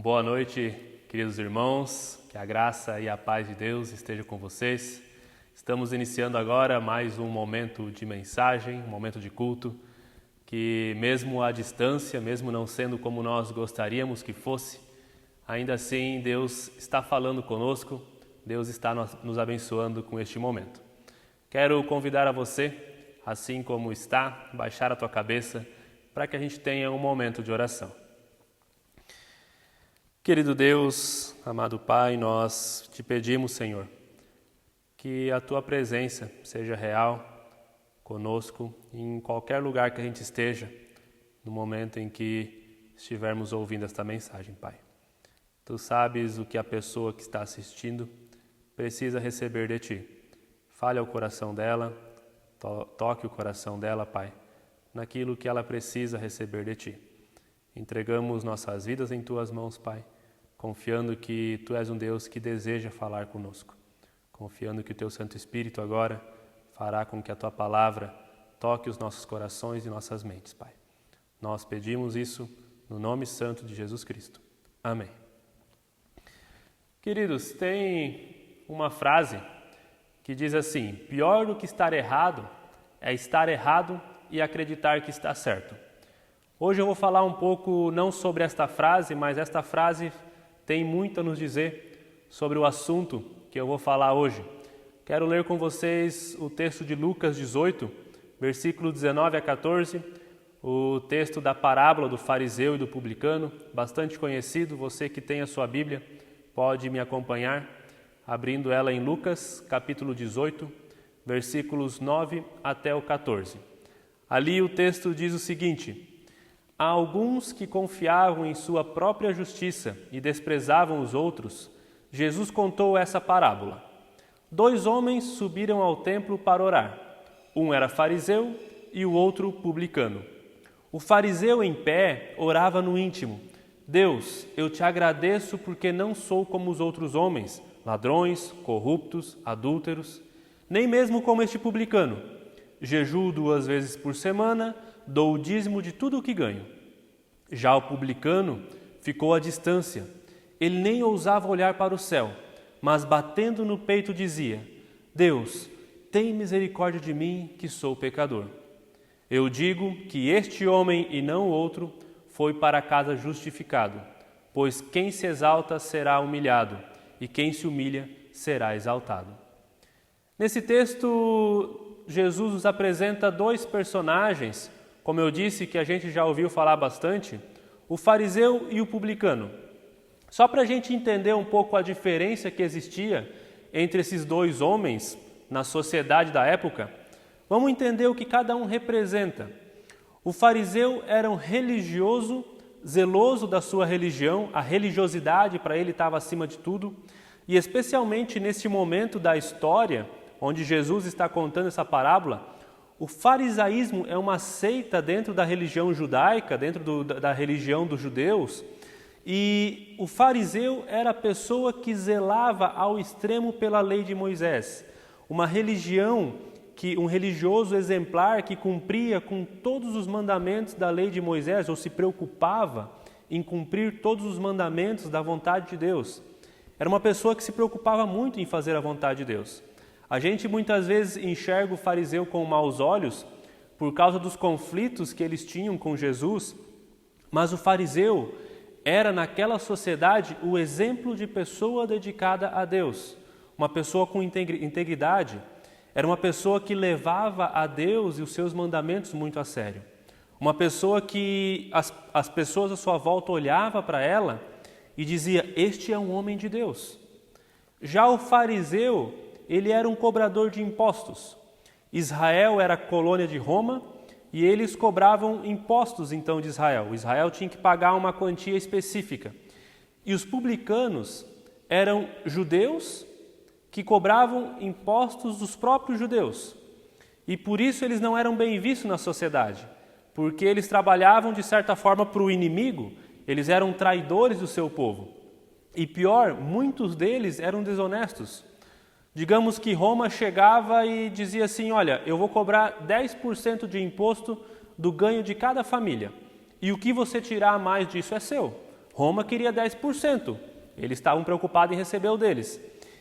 Boa noite, queridos irmãos, que a graça e a paz de Deus estejam com vocês. Estamos iniciando agora mais um momento de mensagem, um momento de culto, que mesmo à distância, mesmo não sendo como nós gostaríamos que fosse, ainda assim Deus está falando conosco, Deus está nos abençoando com este momento. Quero convidar a você, assim como está, baixar a tua cabeça para que a gente tenha um momento de oração. Querido Deus, amado Pai, nós te pedimos, Senhor, que a Tua presença seja real conosco em qualquer lugar que a gente esteja, no momento em que estivermos ouvindo esta mensagem, Pai. Tu sabes o que a pessoa que está assistindo precisa receber de Ti. Fale ao coração dela, toque o coração dela, Pai, naquilo que ela precisa receber de Ti. Entregamos nossas vidas em Tuas mãos, Pai, confiando que Tu és um Deus que deseja falar conosco, confiando que o Teu Santo Espírito agora fará com que a Tua palavra toque os nossos corações e nossas mentes, Pai. Nós pedimos isso no nome santo de Jesus Cristo. Amém. Queridos, tem uma frase que diz assim: pior do que estar errado é estar errado e acreditar que está certo. Hoje eu vou falar um pouco não sobre esta frase, mas esta frase tem muito a nos dizer sobre o assunto que eu vou falar hoje. Quero ler com vocês o texto de Lucas 18, versículo 19 a 14, o texto da parábola do fariseu e do publicano, bastante conhecido. Você que tem a sua Bíblia pode me acompanhar, abrindo ela em Lucas, capítulo 18, versículos 9 até o 14. Ali o texto diz o seguinte: há alguns que confiavam em sua própria justiça e desprezavam os outros. Jesus contou essa parábola. 2 homens subiram ao templo para orar. Um era fariseu e o outro publicano. O fariseu em pé orava no íntimo: Deus, eu te agradeço porque não sou como os outros homens, ladrões, corruptos, adúlteros, nem mesmo como este publicano. Jejuo 2 vezes por semana, dou o dízimo de tudo o que ganho. Já o publicano ficou à distância. Ele nem ousava olhar para o céu, mas batendo no peito dizia: Deus, tem misericórdia de mim, que sou pecador. Eu digo que este homem e não o outro foi para casa justificado, pois quem se exalta será humilhado, e quem se humilha será exaltado. Nesse texto, Jesus nos apresenta 2 personagens, como eu disse, que a gente já ouviu falar bastante, o fariseu e o publicano. Só para a gente entender um pouco a diferença que existia entre esses 2 homens na sociedade da época, vamos entender o que cada um representa. O fariseu era um religioso, zeloso da sua religião, a religiosidade para ele estava acima de tudo, e especialmente nesse momento da história, onde Jesus está contando essa parábola, o farisaísmo é uma seita dentro da religião judaica, dentro da religião dos judeus, e o fariseu era a pessoa que zelava ao extremo pela lei de Moisés, uma religião, um religioso exemplar que cumpria com todos os mandamentos da lei de Moisés, ou se preocupava em cumprir todos os mandamentos da vontade de Deus. Era uma pessoa que se preocupava muito em fazer a vontade de Deus. A gente muitas vezes enxerga o fariseu com maus olhos por causa dos conflitos que eles tinham com Jesus, mas o fariseu era naquela sociedade o exemplo de pessoa dedicada a Deus, uma pessoa com integridade, era uma pessoa que levava a Deus e os seus mandamentos muito a sério, uma pessoa que as pessoas à sua volta olhavam para ela e dizia: este é um homem de Deus. Já o fariseu, ele era um cobrador de impostos. Israel era colônia de Roma e eles cobravam impostos então de Israel. Israel tinha que pagar uma quantia específica. E os publicanos eram judeus que cobravam impostos dos próprios judeus. E por isso eles não eram bem vistos na sociedade, porque eles trabalhavam de certa forma para o inimigo, eles eram traidores do seu povo. E pior, muitos deles eram desonestos. Digamos que Roma chegava e dizia assim: olha, eu vou cobrar 10% de imposto do ganho de cada família, e o que você tirar a mais disso é seu. Roma queria 10%. Eles estavam preocupados em receber o deles.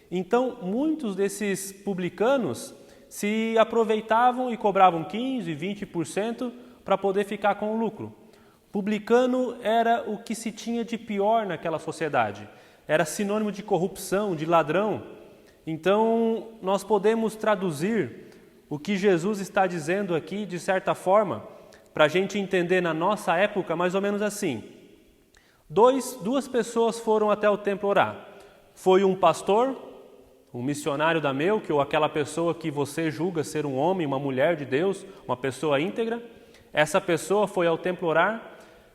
Então, muitos desses publicanos se aproveitavam e cobravam 15%, 20% para poder ficar com o lucro. Publicano era o que se tinha de pior naquela sociedade. Era sinônimo de corrupção, de ladrão. Então, nós podemos traduzir o que Jesus está dizendo aqui, de certa forma, para a gente entender na nossa época, mais ou menos assim. Duas pessoas foram até o templo orar. Foi um pastor, um missionário da Melk, ou aquela pessoa que você julga ser um homem, uma mulher de Deus, uma pessoa íntegra. Essa pessoa foi ao templo orar,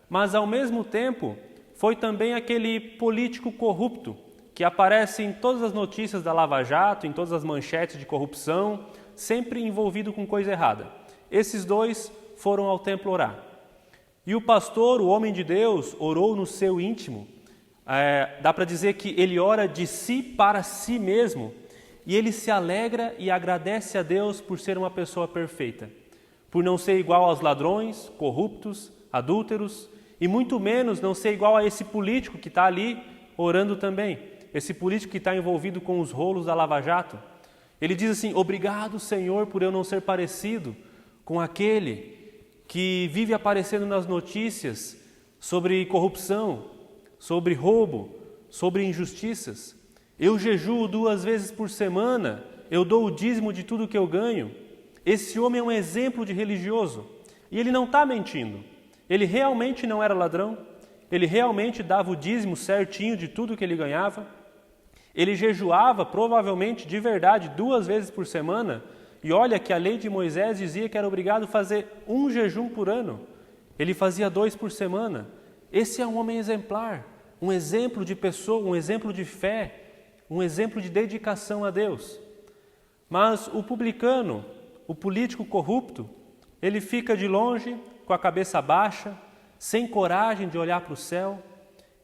mas ao mesmo tempo foi também aquele político corrupto que aparece em todas as notícias da Lava Jato, em todas as manchetes de corrupção, sempre envolvido com coisa errada. Esses dois foram ao templo orar. E o pastor, o homem de Deus, orou no seu íntimo. Dá para dizer que ele ora de si para si mesmo, e ele se alegra e agradece a Deus por ser uma pessoa perfeita, por não ser igual aos ladrões, corruptos, adúlteros, e muito menos não ser igual a esse político que está ali orando também, esse político que está envolvido com os rolos da Lava Jato. Ele diz assim: obrigado, Senhor, por eu não ser parecido com aquele que vive aparecendo nas notícias sobre corrupção, sobre roubo, sobre injustiças. Eu jejuo 2 vezes por semana, eu dou o dízimo de tudo que eu ganho. Esse homem é um exemplo de religioso. E ele não está mentindo. Ele realmente não era ladrão. Ele realmente dava o dízimo certinho de tudo que ele ganhava. Ele jejuava, provavelmente, de verdade, 2 vezes por semana. E olha que a lei de Moisés dizia que era obrigado a fazer 1 jejum por ano. Ele fazia 2 por semana. Esse é um homem exemplar, um exemplo de pessoa, um exemplo de fé, um exemplo de dedicação a Deus. Mas o publicano, o político corrupto, ele fica de longe, com a cabeça baixa, sem coragem de olhar para o céu.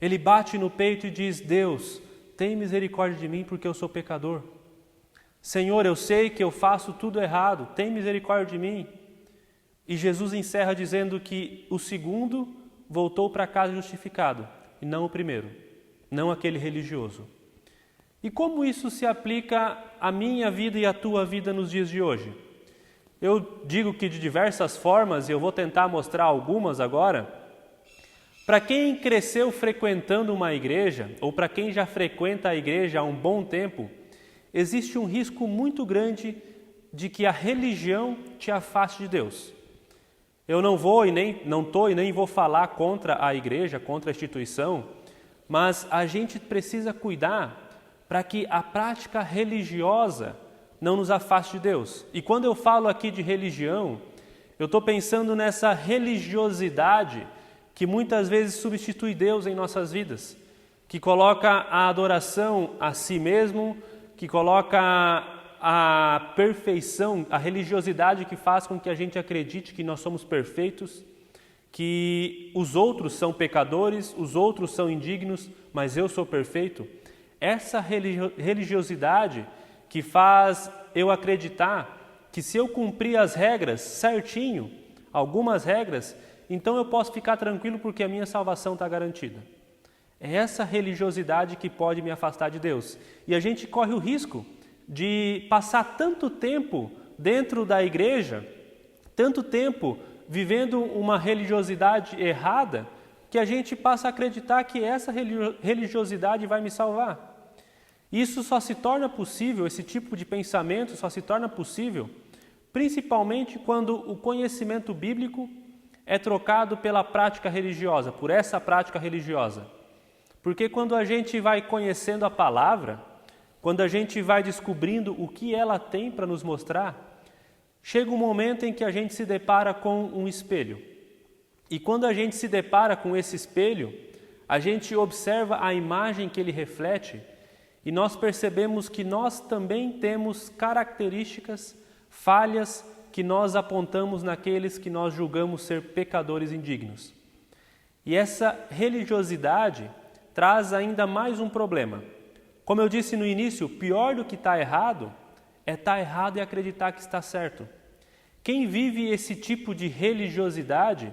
Ele bate no peito e diz: Deus, tem misericórdia de mim porque eu sou pecador. Senhor, eu sei que eu faço tudo errado, tem misericórdia de mim. E Jesus encerra dizendo que o segundo voltou para casa justificado, e não o primeiro, não aquele religioso. E como isso se aplica à minha vida e à tua vida nos dias de hoje? Eu digo que de diversas formas, e eu vou tentar mostrar algumas agora. Para quem cresceu frequentando uma igreja, ou para quem já frequenta a igreja há um bom tempo, existe um risco muito grande de que a religião te afaste de Deus. Eu não estou e nem vou falar contra a igreja, contra a instituição, mas a gente precisa cuidar para que a prática religiosa não nos afaste de Deus. E quando eu falo aqui de religião, eu estou pensando nessa religiosidade que muitas vezes substitui Deus em nossas vidas, que coloca a adoração a si mesmo, que coloca a perfeição, a religiosidade que faz com que a gente acredite que nós somos perfeitos, que os outros são pecadores, os outros são indignos, mas eu sou perfeito. Essa religiosidade que faz eu acreditar que se eu cumprir as regras certinho, algumas regras, então eu posso ficar tranquilo porque a minha salvação está garantida. É essa religiosidade que pode me afastar de Deus. E a gente corre o risco de passar tanto tempo dentro da igreja, tanto tempo vivendo uma religiosidade errada, que a gente passa a acreditar que essa religiosidade vai me salvar. Isso só se torna possível, esse tipo de pensamento só se torna possível, principalmente quando o conhecimento bíblico é trocado pela prática religiosa, por essa prática religiosa. Porque quando a gente vai conhecendo a palavra, quando a gente vai descobrindo o que ela tem para nos mostrar, chega um momento em que a gente se depara com um espelho. E quando a gente se depara com esse espelho, a gente observa a imagem que ele reflete e nós percebemos que nós também temos características, falhas que nós apontamos naqueles que nós julgamos ser pecadores indignos. E essa religiosidade traz ainda mais um problema. Como eu disse no início, pior do que estar errado é estar errado e acreditar que está certo. Quem vive esse tipo de religiosidade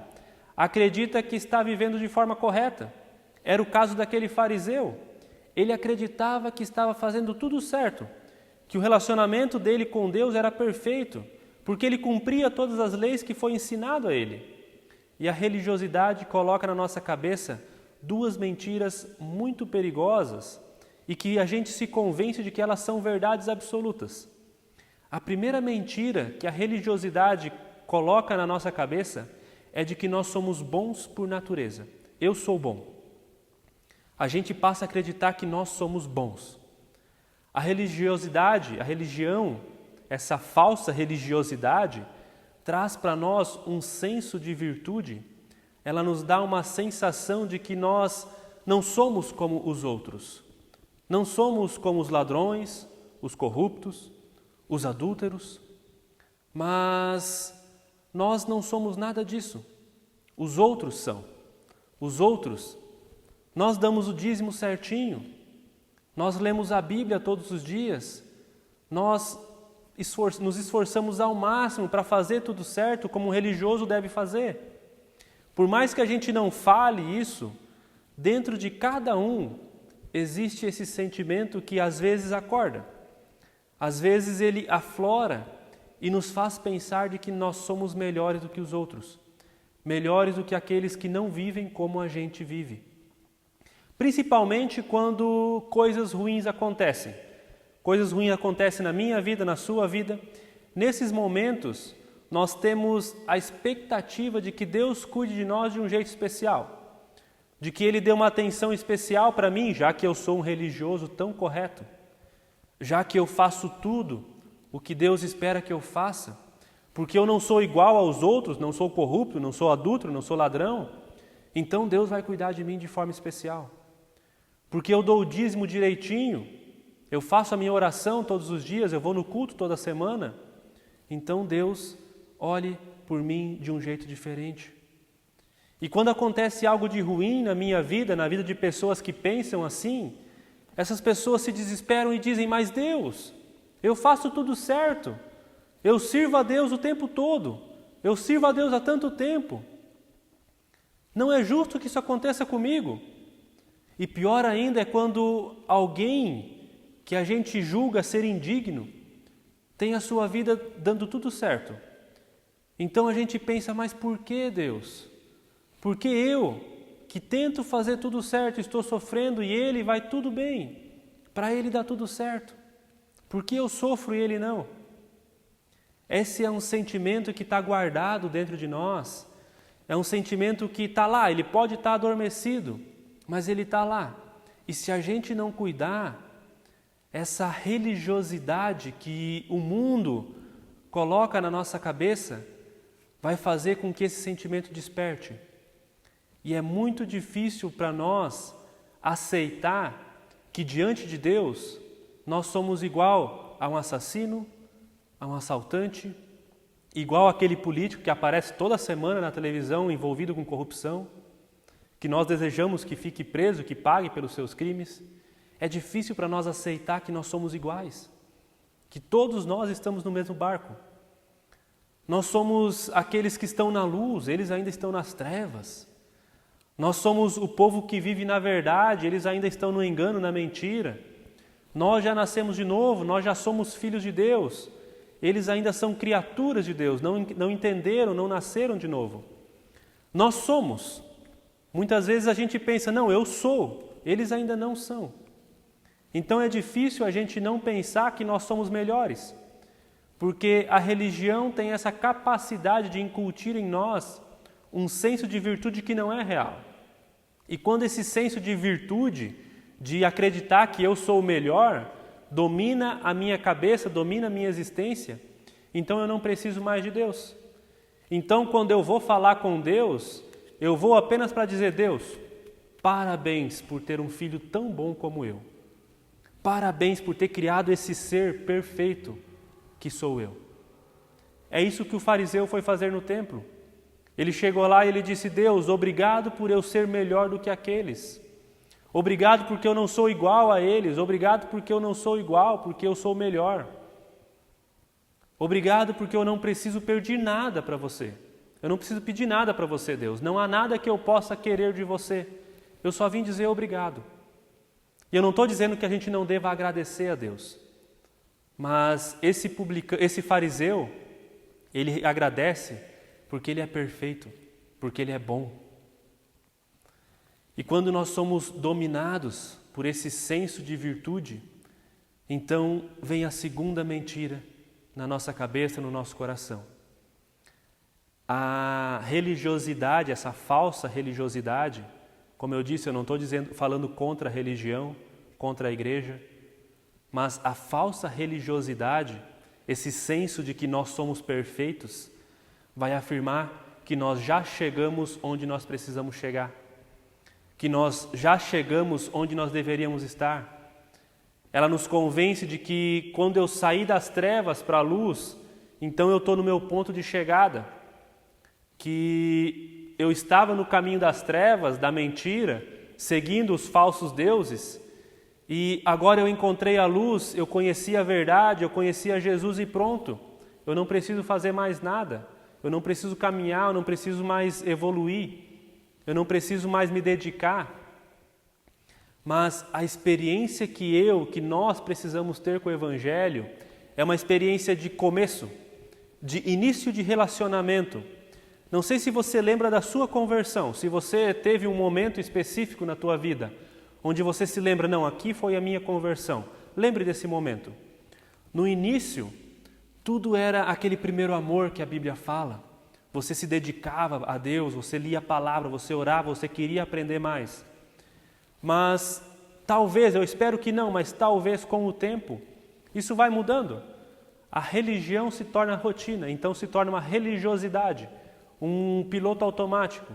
acredita que está vivendo de forma correta. era o caso daquele fariseu. Ele acreditava que estava fazendo tudo certo, que o relacionamento dele com Deus era perfeito, porque ele cumpria todas as leis que foi ensinado a ele. E a religiosidade coloca na nossa cabeça duas mentiras muito perigosas e que a gente se convence de que elas são verdades absolutas. A primeira mentira que a religiosidade coloca na nossa cabeça é de que nós somos bons por natureza. Eu sou bom. A gente passa a acreditar que nós somos bons. A religiosidade, a religião, essa falsa religiosidade, traz para nós um senso de virtude. Ela nos dá uma sensação de que nós não somos como os outros. Não somos como os ladrões, os corruptos, os adúlteros, mas nós não somos nada disso. Os outros são. Os outros, nós damos o dízimo certinho, nós lemos a Bíblia todos os dias, nós nos esforçamos ao máximo para fazer tudo certo como um religioso deve fazer. Por mais que a gente não fale isso, dentro de cada um existe esse sentimento que às vezes acorda. Às vezes ele aflora e nos faz pensar de que nós somos melhores do que os outros, melhores do que aqueles que não vivem como a gente vive. Principalmente quando coisas ruins acontecem. Coisas ruins acontecem na minha vida, na sua vida. Nesses momentos, nós temos a expectativa de que Deus cuide de nós de um jeito especial, de que Ele dê uma atenção especial para mim, já que eu sou um religioso tão correto, já que eu faço tudo o que Deus espera que eu faça, porque eu não sou igual aos outros, não sou corrupto, não sou adúltero, não sou ladrão, então Deus vai cuidar de mim de forma especial. Porque eu dou o dízimo direitinho, eu faço a minha oração todos os dias, eu vou no culto toda semana, então Deus olhe por mim de um jeito diferente. E quando acontece algo de ruim na minha vida, na vida de pessoas que pensam assim, essas pessoas se desesperam e dizem: mas Deus, eu faço tudo certo, eu sirvo a Deus o tempo todo, eu sirvo a Deus há tanto tempo. Não é justo que isso aconteça comigo. E pior ainda é quando alguém que a gente julga ser indigno tem a sua vida dando tudo certo. Então a gente pensa: mas por que Deus? Por que eu, que tento fazer tudo certo, estou sofrendo e Ele vai tudo bem? Para Ele dá tudo certo. Por que eu sofro e Ele não? Esse é um sentimento que está guardado dentro de nós. É um sentimento que está lá, ele pode estar adormecido, mas ele está lá. E se a gente não cuidar, essa religiosidade que o mundo coloca na nossa cabeça vai fazer com que esse sentimento desperte. E é muito difícil para nós aceitar que diante de Deus nós somos igual a um assassino, a um assaltante, igual àquele político que aparece toda semana na televisão envolvido com corrupção, que nós desejamos que fique preso, que pague pelos seus crimes. É difícil para nós aceitar que nós somos iguais, que todos nós estamos no mesmo barco. Nós somos aqueles que estão na luz, eles ainda estão nas trevas. Nós somos o povo que vive na verdade, eles ainda estão no engano, na mentira. Nós já nascemos de novo, nós já somos filhos de Deus. Eles ainda são criaturas de Deus, não entenderam, não nasceram de novo. Nós somos. Muitas vezes a gente pensa: não, eu sou. Eles ainda não são. Então é difícil a gente não pensar que nós somos melhores, porque a religião tem essa capacidade de incutir em nós um senso de virtude que não é real. E quando esse senso de virtude, de acreditar que eu sou o melhor, domina a minha cabeça, domina a minha existência, então eu não preciso mais de Deus. Então quando eu vou falar com Deus, eu vou apenas para dizer: Deus, parabéns por ter um filho tão bom como eu. Parabéns por ter criado esse ser perfeito que sou eu. É isso que o fariseu foi fazer no templo. Ele chegou lá e ele disse: Deus, obrigado por eu ser melhor do que aqueles. Obrigado porque eu não sou igual a eles. Obrigado porque eu não sou igual, porque eu sou melhor. Obrigado porque eu não preciso pedir nada para você. Eu não preciso pedir nada para você, Deus. Não há nada que eu possa querer de você. Eu só vim dizer obrigado. E eu não estou dizendo que a gente não deva agradecer a Deus. Mas esse fariseu, ele agradece porque ele é perfeito, porque ele é bom. E quando nós somos dominados por esse senso de virtude, então vem a segunda mentira na nossa cabeça, no nosso coração. A religiosidade, essa falsa religiosidade, como eu disse, eu não estou falando contra a religião, contra a igreja, mas a falsa religiosidade, esse senso de que nós somos perfeitos, vai afirmar que nós já chegamos onde nós precisamos chegar, que nós já chegamos onde nós deveríamos estar. Ela nos convence de que quando eu sair das trevas para a luz, então eu estou no meu ponto de chegada, que eu estava no caminho das trevas, da mentira, seguindo os falsos deuses, e agora eu encontrei a luz, eu conheci a verdade, eu conheci a Jesus e pronto. Eu não preciso fazer mais nada, eu não preciso caminhar, eu não preciso mais evoluir, eu não preciso mais me dedicar. Mas a experiência que nós precisamos ter com o Evangelho é uma experiência de começo, de início de relacionamento. Não sei se você lembra da sua conversão, se você teve um momento específico na tua vida, onde você se lembra, não, aqui foi a minha conversão. Lembre desse momento. No início, tudo era aquele primeiro amor que a Bíblia fala. Você se dedicava a Deus, você lia a palavra, você orava, você queria aprender mais. Mas talvez, eu espero que não, mas talvez com o tempo, isso vai mudando. A religião se torna rotina, então se torna uma religiosidade, um piloto automático.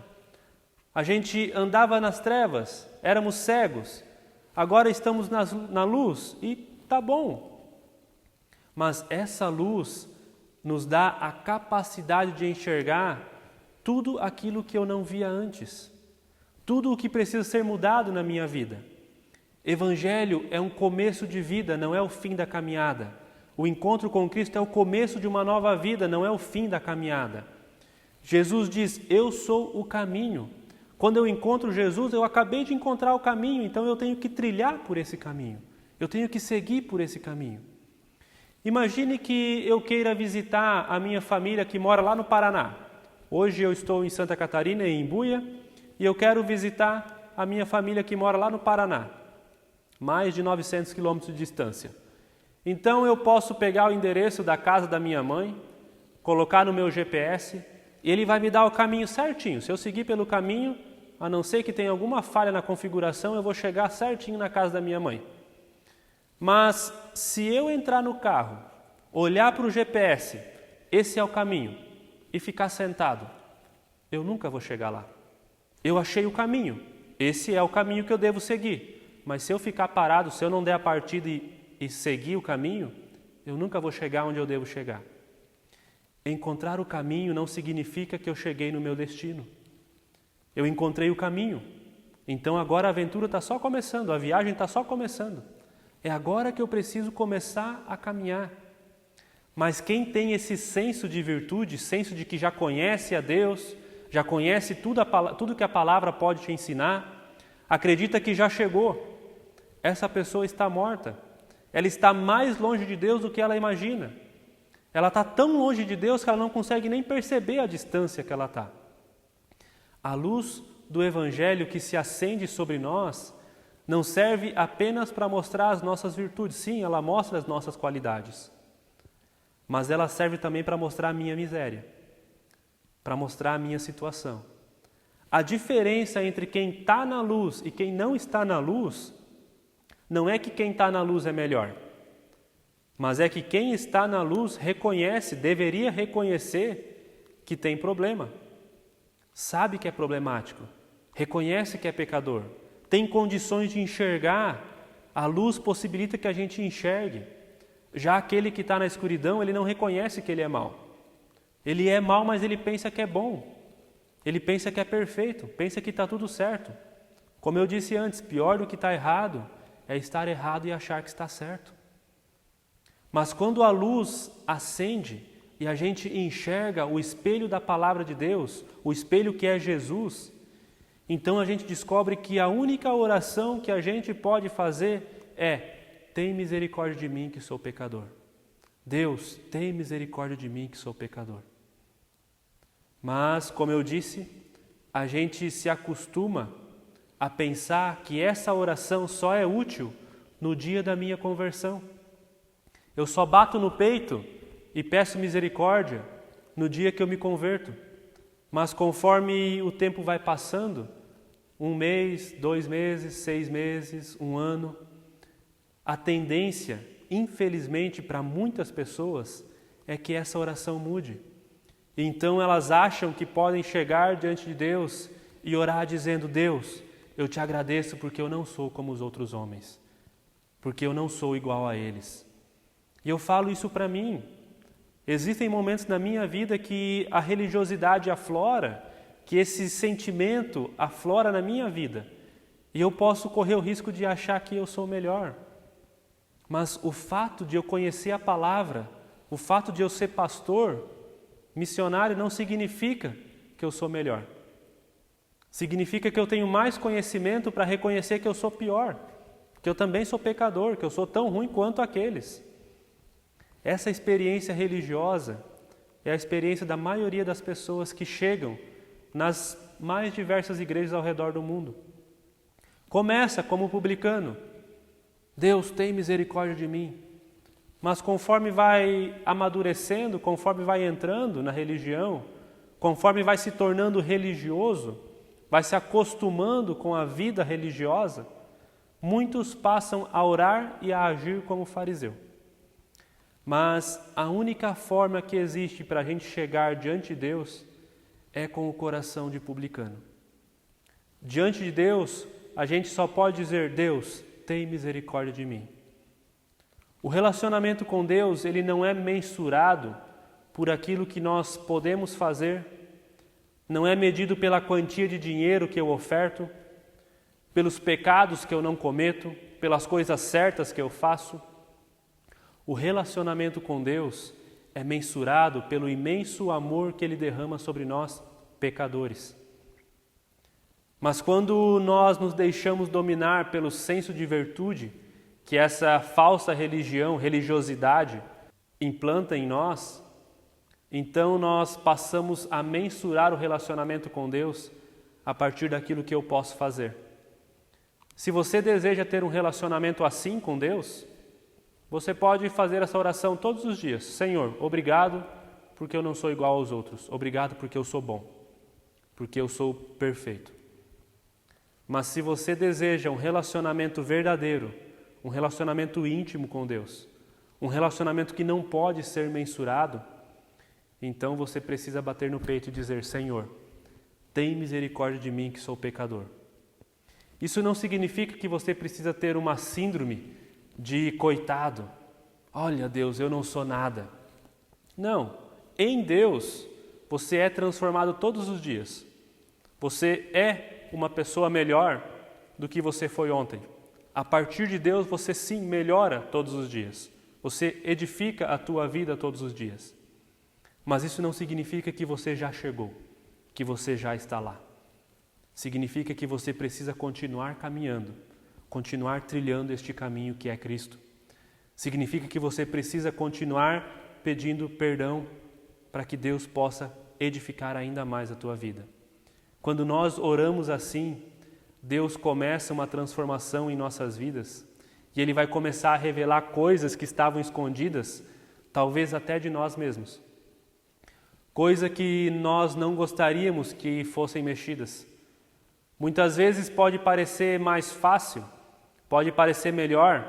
A gente andava nas trevas, éramos cegos, agora estamos na luz e tá bom. Mas essa luz nos dá a capacidade de enxergar tudo aquilo que eu não via antes, tudo o que precisa ser mudado na minha vida. Evangelho é um começo de vida, não é o fim da caminhada. O encontro com Cristo é o começo de uma nova vida, não é o fim da caminhada. Jesus diz, eu sou o caminho. Quando eu encontro Jesus, eu acabei de encontrar o caminho, então eu tenho que trilhar por esse caminho. Eu tenho que seguir por esse caminho. Imagine que eu queira visitar a minha família que mora lá no Paraná. Hoje eu estou em Santa Catarina, em Imbuia, e eu quero visitar a minha família que mora lá no Paraná, mais de 900 quilômetros de distância. Então eu posso pegar o endereço da casa da minha mãe, colocar no meu GPS, e ele vai me dar o caminho certinho. Se eu seguir pelo caminho, a não ser que tenha alguma falha na configuração, eu vou chegar certinho na casa da minha mãe. Mas se eu entrar no carro, olhar para o GPS, esse é o caminho, e ficar sentado, eu nunca vou chegar lá. Eu achei o caminho, esse é o caminho que eu devo seguir. Mas se eu ficar parado, se eu não der a partida e seguir o caminho, eu nunca vou chegar onde eu devo chegar. Encontrar o caminho não significa que eu cheguei no meu destino. Eu encontrei o caminho, então agora a aventura está só começando, a viagem está só começando. É agora que eu preciso começar a caminhar. Mas quem tem esse senso de virtude, senso de que já conhece a Deus, já conhece tudo que a palavra pode te ensinar, acredita que já chegou. Essa pessoa está morta. Ela está mais longe de Deus do que ela imagina. Ela está tão longe de Deus que ela não consegue nem perceber a distância que ela está. A luz do Evangelho que se acende sobre nós não serve apenas para mostrar as nossas virtudes. Sim, ela mostra as nossas qualidades. Mas ela serve também para mostrar a minha miséria, para mostrar a minha situação. A diferença entre quem está na luz e quem não está na luz não é que quem está na luz é melhor, mas é que quem está na luz reconhece, deveria reconhecer que tem problema, sabe que é problemático, reconhece que é pecador, tem condições de enxergar, a luz possibilita que a gente enxergue. Já aquele que está na escuridão, ele não reconhece que ele é mau. Ele é mau, mas ele pensa que é bom. Ele pensa que é perfeito, pensa que está tudo certo. Como eu disse antes, pior do que estar errado é estar errado e achar que está certo. Mas quando a luz acende e a gente enxerga o espelho da palavra de Deus, o espelho que é Jesus, Então a gente descobre que a única oração que a gente pode fazer é: tem misericórdia de mim que sou pecador. Deus, tem misericórdia de mim que sou pecador. Mas, como eu disse, a gente se acostuma a pensar que essa oração só é útil no dia da minha conversão. Eu só bato no peito e peço misericórdia no dia que eu me converto. Mas conforme o tempo vai passando, 1 mês, 2 meses, 6 meses, 1 ano, a tendência, infelizmente para muitas pessoas, é que essa oração mude. Então elas acham que podem chegar diante de Deus e orar dizendo: Deus, eu te agradeço porque eu não sou como os outros homens, porque eu não sou igual a eles. E eu falo isso para mim. Existem momentos na minha vida que a religiosidade aflora, que esse sentimento aflora na minha vida, e eu posso correr o risco de achar que eu sou melhor. Mas o fato de eu conhecer a palavra, o fato de eu ser pastor, missionário, não significa que eu sou melhor. Significa que eu tenho mais conhecimento para reconhecer que eu sou pior, que eu também sou pecador, que eu sou tão ruim quanto aqueles. Essa experiência religiosa é a experiência da maioria das pessoas que chegam nas mais diversas igrejas ao redor do mundo. Começa como publicano: Deus, tem misericórdia de mim. Mas conforme vai amadurecendo, conforme vai entrando na religião, conforme vai se tornando religioso, vai se acostumando com a vida religiosa, muitos passam a orar e a agir como fariseu. Mas a única forma que existe para a gente chegar diante de Deus é com o coração de publicano. Diante de Deus, a gente só pode dizer: Deus, tem misericórdia de mim. O relacionamento com Deus, ele não é mensurado por aquilo que nós podemos fazer, não é medido pela quantia de dinheiro que eu oferto, pelos pecados que eu não cometo, pelas coisas certas que eu faço. O relacionamento com Deus é mensurado pelo imenso amor que Ele derrama sobre nós, pecadores. Mas quando nós nos deixamos dominar pelo senso de virtude que essa falsa religiosidade, implanta em nós, então nós passamos a mensurar o relacionamento com Deus a partir daquilo que eu posso fazer. Se você deseja ter um relacionamento assim com Deus, você pode fazer essa oração todos os dias: Senhor, obrigado porque eu não sou igual aos outros. Obrigado porque eu sou bom, porque eu sou perfeito. Mas se você deseja um relacionamento verdadeiro, um relacionamento íntimo com Deus, um relacionamento que não pode ser mensurado, então você precisa bater no peito e dizer: Senhor, tem misericórdia de mim que sou pecador. Isso não significa que você precisa ter uma síndrome de coitado. Olha, Deus, eu não sou nada. Não, em Deus você é transformado todos os dias. Você é uma pessoa melhor do que você foi ontem. A partir de Deus você sim melhora todos os dias. Você edifica a tua vida todos os dias. Mas isso não significa que você já chegou, que você já está lá. Significa que você precisa continuar caminhando, continuar trilhando este caminho que é Cristo. Significa que você precisa continuar pedindo perdão para que Deus possa edificar ainda mais a tua vida. Quando nós oramos assim, Deus começa uma transformação em nossas vidas e Ele vai começar a revelar coisas que estavam escondidas, talvez até de nós mesmos. Coisa que nós não gostaríamos que fossem mexidas. Muitas vezes pode parecer mais fácil, pode parecer melhor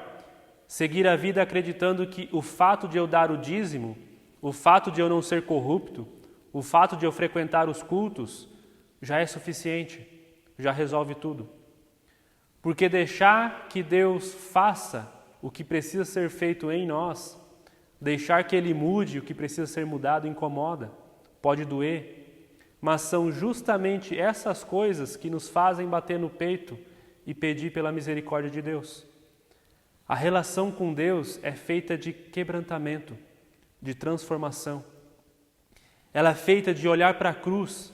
seguir a vida acreditando que o fato de eu dar o dízimo, o fato de eu não ser corrupto, o fato de eu frequentar os cultos, já é suficiente, já resolve tudo. Porque deixar que Deus faça o que precisa ser feito em nós, deixar que Ele mude o que precisa ser mudado incomoda, pode doer, mas são justamente essas coisas que nos fazem bater no peito e pedir pela misericórdia de Deus. A relação com Deus é feita de quebrantamento, de transformação. Ela é feita de olhar para a cruz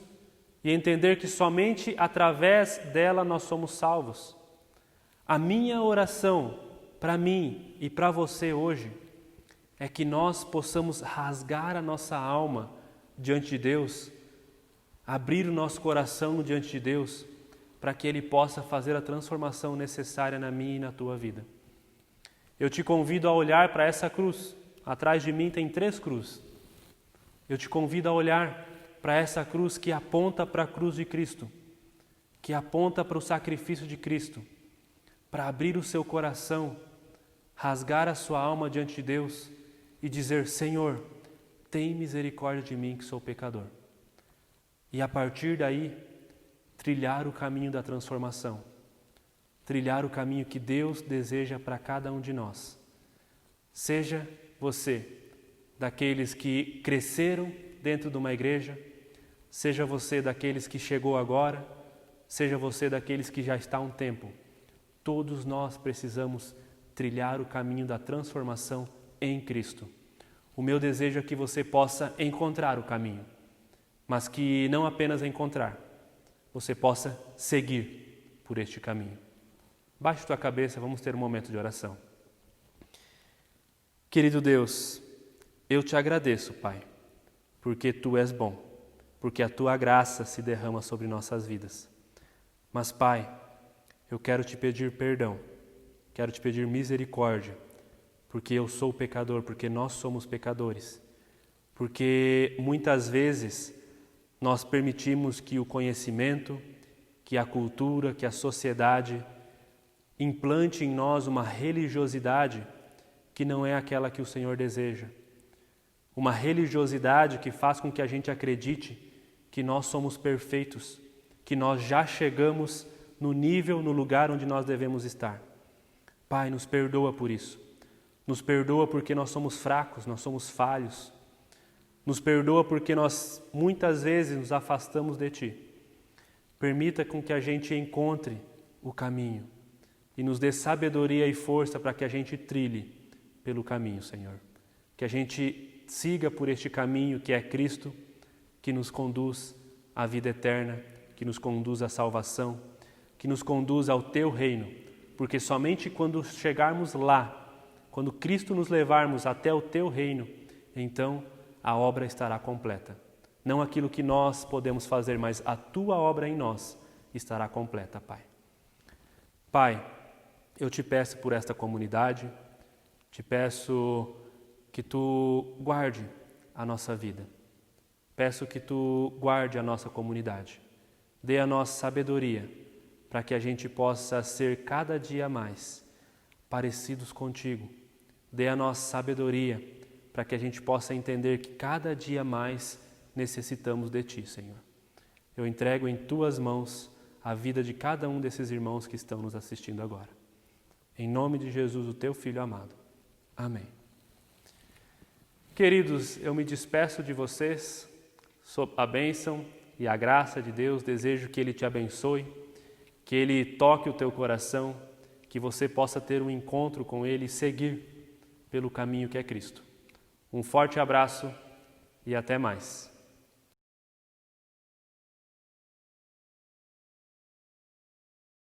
e entender que somente através dela nós somos salvos. A minha oração para mim e para você hoje é que nós possamos rasgar a nossa alma diante de Deus, abrir o nosso coração diante de Deus, para que Ele possa fazer a transformação necessária na minha e na tua vida. Eu te convido a olhar para essa cruz. Atrás de mim tem 3 cruzes. Eu te convido a olhar para essa cruz que aponta para a cruz de Cristo, que aponta para o sacrifício de Cristo, para abrir o seu coração, rasgar a sua alma diante de Deus e dizer: Senhor, tem misericórdia de mim que sou pecador. E a partir daí, trilhar o caminho da transformação, trilhar o caminho que Deus deseja para cada um de nós. Seja você daqueles que cresceram dentro de uma igreja, seja você daqueles que chegou agora, seja você daqueles que já está há um tempo. Todos nós precisamos trilhar o caminho da transformação em Cristo. O meu desejo é que você possa encontrar o caminho, mas que não apenas encontrar, você possa seguir por este caminho. Baixe tua cabeça, vamos ter um momento de oração. Querido Deus, eu te agradeço, Pai, porque Tu és bom, porque a Tua graça se derrama sobre nossas vidas. Mas, Pai, eu quero te pedir perdão, quero te pedir misericórdia, porque eu sou pecador, porque nós somos pecadores, porque muitas vezes nós permitimos que o conhecimento, que a cultura, que a sociedade implante em nós uma religiosidade que não é aquela que o Senhor deseja. Uma religiosidade que faz com que a gente acredite que nós somos perfeitos, que nós já chegamos no nível, no lugar onde nós devemos estar. Pai, nos perdoa por isso. Nos perdoa porque nós somos fracos, nós somos falhos. Nos perdoa porque nós muitas vezes nos afastamos de Ti. Permita com que a gente encontre o caminho e nos dê sabedoria e força para que a gente trilhe pelo caminho, Senhor. Que a gente siga por este caminho que é Cristo, que nos conduz à vida eterna, que nos conduz à salvação, que nos conduz ao Teu reino, porque somente quando chegarmos lá, quando Cristo nos levarmos até o Teu reino, então a obra estará completa. Não aquilo que nós podemos fazer, mas a Tua obra em nós estará completa, Pai. Pai, eu te peço por esta comunidade, te peço que Tu guarde a nossa vida. Peço que Tu guarde a nossa comunidade. Dê a nós sabedoria para que a gente possa ser cada dia mais parecidos contigo. Dê a nós sabedoria para que a gente possa entender que cada dia mais necessitamos de Ti, Senhor. Eu entrego em Tuas mãos a vida de cada um desses irmãos que estão nos assistindo agora. Em nome de Jesus, o Teu Filho amado. Amém. Queridos, eu me despeço de vocês, sob a bênção e a graça de Deus. Desejo que Ele te abençoe, que Ele toque o teu coração, que você possa ter um encontro com Ele e seguir pelo caminho que é Cristo. Um forte abraço e até mais.